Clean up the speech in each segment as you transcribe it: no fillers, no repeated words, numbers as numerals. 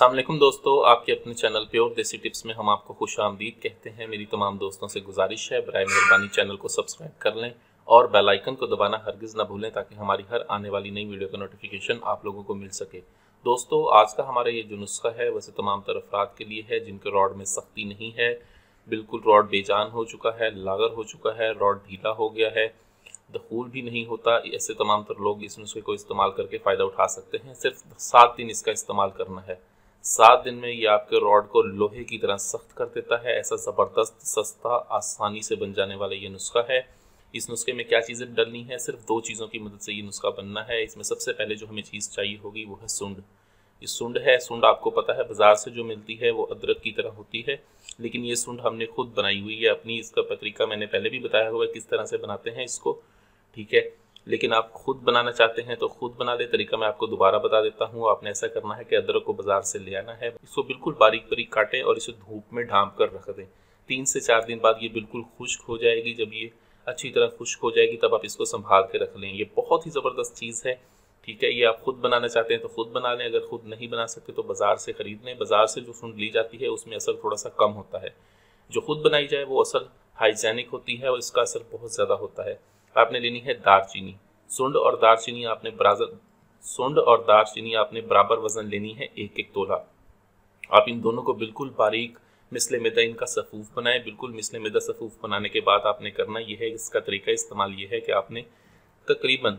अस्सलाम वालेकुम दोस्तों, आपके अपने चैनल प्योर देसी टिप्स में हम आपको खुशामदीद कहते हैं। मेरी तमाम दोस्तों से गुजारिश है, बराए मेहरबानी चैनल को सब्सक्राइब कर लें और बेल आइकन को दबाना हरगिज़ ना भूलें ताकि हमारी हर आने वाली नई वीडियो का नोटिफिकेशन आप लोगों को मिल सके। दोस्तों, आज का हमारा ये जो नुस्खा है वैसे तमाम तर अफराद के लिए है जिनके रॉड में सख्ती नहीं है, बिल्कुल रॉड बेजान हो चुका है, लागर हो चुका है, रॉड ढीला हो गया है, दखूल भी नहीं होता। ऐसे तमाम तर लोग इस नुस्खे को इस्तेमाल करके फ़ायदा उठा सकते हैं। सिर्फ 7 दिन इसका इस्तेमाल करना है। 7 दिन में ये आपके रॉड को लोहे की तरह सख्त कर देता है। ऐसा ज़बरदस्त, सस्ता, आसानी से बन जाने वाला ये नुस्खा है। इस नुस्खे में क्या चीज़ें डलनी है, सिर्फ 2 चीज़ों की मदद से ये नुस्खा बनना है। इसमें सबसे पहले जो हमें चीज़ चाहिए होगी वो है सूंड। ये सूंड है। सूंड आपको पता है बाज़ार से जो मिलती है वो अदरक की तरह होती है, लेकिन ये सूंड हमने खुद बनाई हुई है अपनी। इसका तरीका मैंने पहले भी बताया हुआ है किस तरह से बनाते हैं इसको, ठीक है। लेकिन आप खुद बनाना चाहते हैं तो खुद बना ले। तरीका मैं आपको दोबारा बता देता हूँ। आपने ऐसा करना है कि अदरक को बाजार से ले आना है, इसको बिल्कुल बारीक बारीक काटें और इसे धूप में ढांप कर रख दें। 3 से 4 दिन बाद ये बिल्कुल खुश्क हो जाएगी। जब ये अच्छी तरह खुश्क हो जाएगी तब आप इसको संभाल के रख लें। ये बहुत ही ज़बरदस्त चीज़ है, ठीक है। ये आप खुद बनाना चाहते हैं तो खुद बना लें, अगर खुद नहीं बना सकते तो बाज़ार से ख़रीद लें। बाज़ार से जो सूंड ली जाती है उसमें असर थोड़ा सा कम होता है, जो खुद बनाई जाए वो असर हाइजेनिक होती है और इसका असर बहुत ज़्यादा होता है। आपने लेनी है दालचीनी। सूंड और दालचीनी आपने बराबर वजन लेनी है, 1-1 तोला। आप इन दोनों को बिल्कुल बारीक मिसले मैदा इनका सफ़ूफ बनाएं। बिल्कुल मिसले मैदा सफ़ूफ बनाने के बाद आपने करना यह है, इसका तरीका इस्तेमाल ये है कि आपने तकरीबन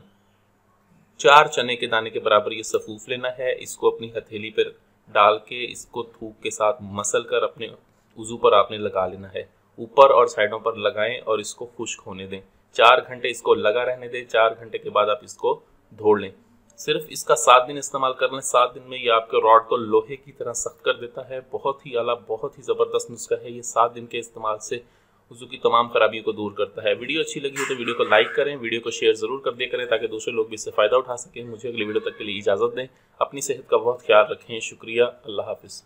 4 चने के दाने के बराबर ये सफ़ूफ लेना है। इसको अपनी हथेली पर डाल के इसको थूक के साथ मसल कर अपने उज़ू पर आपने लगा लेना है। ऊपर और साइडों पर लगाएं और इसको खुश्क होने दें। 4 घंटे इसको लगा रहने दें। 4 घंटे के बाद आप इसको धो लें। सिर्फ इसका 7 दिन इस्तेमाल कर लें। 7 दिन में ये आपके रॉड को लोहे की तरह सख्त कर देता है। बहुत ही आला, बहुत ही ज़बरदस्त नुस्खा है ये। 7 दिन के इस्तेमाल से वज़ू की तमाम खराबियों को दूर करता है। वीडियो अच्छी लगी हो तो वीडियो को लाइक करें, वीडियो को शेयर ज़रूर कर दिया करें ताकि दूसरे लोग भी इससे फ़ायदा उठा सकें। मुझे अगली वीडियो तक के लिए इजाज़त दें। अपनी सेहत का बहुत ख्याल रखें। शुक्रिया। अल्लाह हाफ़िज़।